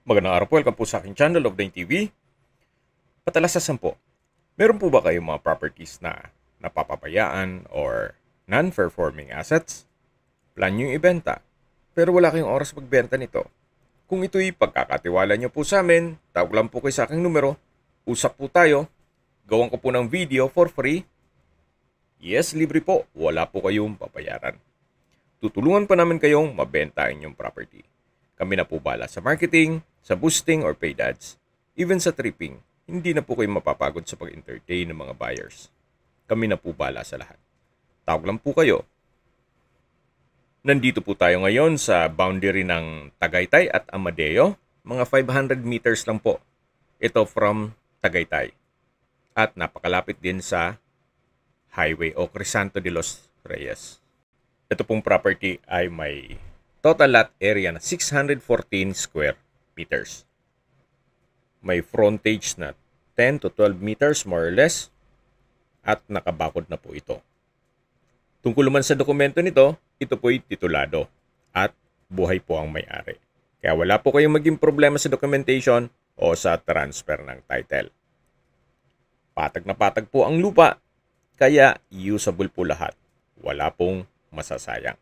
Magandang araw po, welcome po sa aking channel of Dane TV. Patalasasan po, meron po ba kayong mga properties na napapabayaan or non-performing assets? Plan nyo yung ibenta, pero wala kayong oras magbenta nito. Kung ito'y pagkakatiwala nyo po sa amin, tawag lang po kayo sa aking numero, usap po tayo, gawan ko po ng video for free. Yes, libre po, wala po kayong papayaran. Tutulungan pa namin kayong mabenta inyong property. Kami na po bala sa marketing, sa boosting or paid ads, even sa tripping. Hindi na po kayo mapapagod sa pag-entertain ng mga buyers. Kami na po bala sa lahat. Tawag lang po kayo. Nandito po tayo ngayon sa boundary ng Tagaytay at Amadeo. Mga 500 meters lang po. Ito from Tagaytay. At napakalapit din sa highway o Crisanto de los Reyes. Ito pong property ay may total lot area na 614 square meters. May frontage na 10 to 12 meters more or less at nakabakod na po ito. Tungkol naman sa dokumento nito, ito po'y titulado at buhay po ang may-ari. Kaya wala po kayong maging problema sa documentation o sa transfer ng title. Patag na patag po ang lupa, kaya usable po lahat. Wala pong masasayang.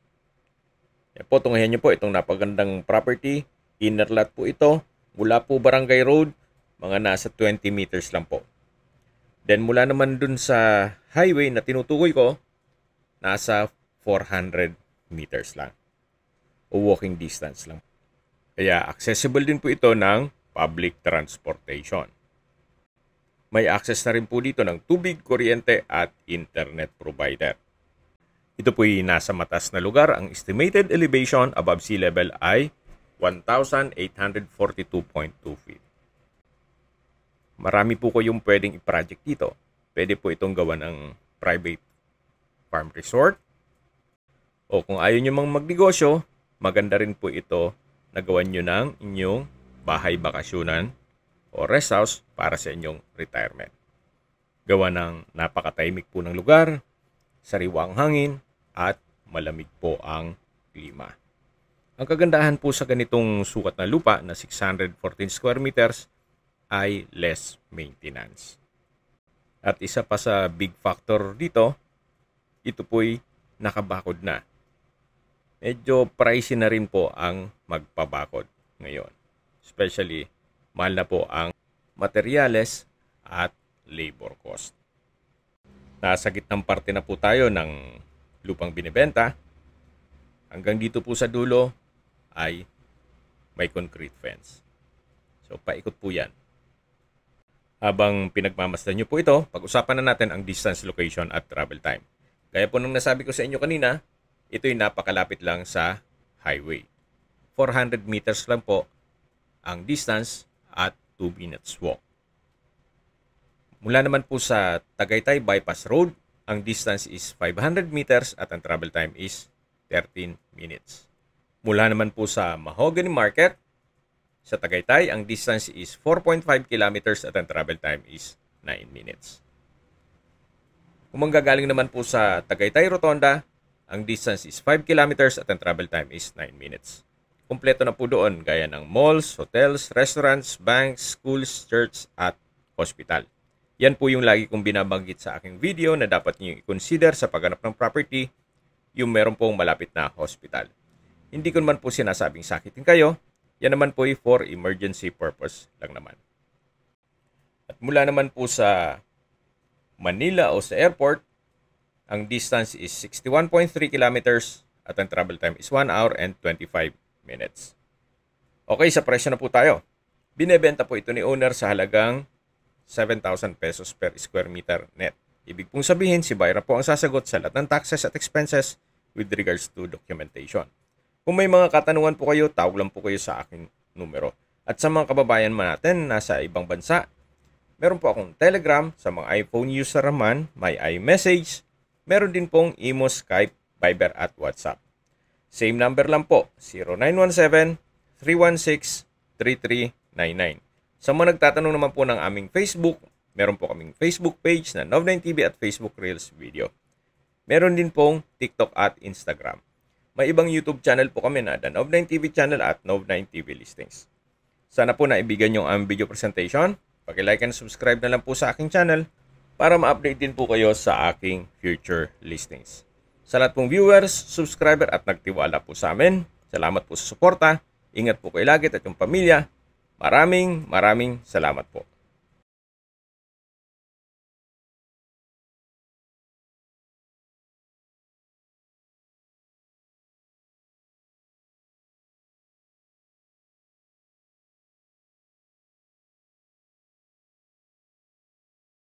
Yan po, tunghayan nyo po itong napagandang property. Inner lot po ito. Mula po Barangay Road, mga nasa 20 meters lang po. Then mula naman dun sa highway na tinutukoy ko, nasa 400 meters lang. O walking distance lang. Kaya accessible din po ito ng public transportation. May access na rin po dito ng tubig, kuryente at internet provider. Ito po'y nasa mataas na lugar. Ang estimated elevation above sea level ay 1,842.2 feet. Marami po kayong pwedeng i-project dito. Pwede po itong gawa ng private farm resort. O kung ayaw nyo mang magnegosyo, maganda rin po ito na gawan nyo ng inyong bahay bakasyonan o rest house para sa inyong retirement. Gawa ng napakatahimik po ng lugar, sariwang hangin, at malamig po ang klima. Ang kagandahan po sa ganitong sukat na lupa na 614 square meters ay less maintenance. At isa pa sa big factor dito, ito po'y nakabakod na. Medyo pricey na rin po ang magpabakod ngayon. Especially, mahal na po ang materyales at labor cost. Nasa gitnang parte na po tayo ng lupang binibenta. Hanggang dito po sa dulo ay may concrete fence. So, paikot po yan. Habang pinagmamasdan nyo po ito, pag-usapan na natin ang distance, location at travel time. Gaya po nung nasabi ko sa inyo kanina, ito'y napakalapit lang sa highway. 400 meters lang po ang distance at 2 minutes walk. Mula naman po sa Tagaytay Bypass Road, ang distance is 500 meters at ang travel time is 13 minutes. Mula naman po sa Mahogany Market, sa Tagaytay, ang distance is 4.5 kilometers at ang travel time is 9 minutes. Kung manggagaling naman po sa Tagaytay Rotonda, ang distance is 5 kilometers at ang travel time is 9 minutes. Kumpleto na po doon gaya ng malls, hotels, restaurants, banks, schools, church at hospital. Yan po yung lagi kong binabanggit sa aking video na dapat niyo i-consider sa paghanap ng property, yung meron pong malapit na hospital. Hindi ko naman po sinasabing sakitin kayo, yan naman po for emergency purpose lang naman. At mula naman po sa Manila o sa airport, ang distance is 61.3 kilometers at ang travel time is 1 hour and 25 minutes. Okay, sa presyo na po tayo. Binebenta po ito ni owner sa halagang 7,000 pesos per square meter net. Ibig pong sabihin, si buyer po ang sasagot sa lahat ng taxes at expenses with regards to documentation. Kung may mga katanungan po kayo, tawag lang po kayo sa aking numero. At sa mga kababayan natin nasa ibang bansa, meron po akong Telegram. Sa mga iPhone user naman, may iMessage. Meron din pong Imo, Skype, Viber at WhatsApp. Same number lang po, 0917-316-3399. Sa mga nagtatanong naman po ng aming Facebook, meron po kaming Facebook page na Nov9TV at Facebook Reels Video. Meron din pong TikTok at Instagram. May ibang YouTube channel po kami na The Nov9TV channel at Nov9TV Listings. Sana po naibigan yung aming video presentation. Paki-like and subscribe na lang po sa aking channel para ma-update din po kayo sa aking future listings. Sa lahat pong viewers, subscriber at nagtiwala po sa amin, salamat po sa suporta. Ingat po kayo lagi at yung pamilya. Maraming salamat po.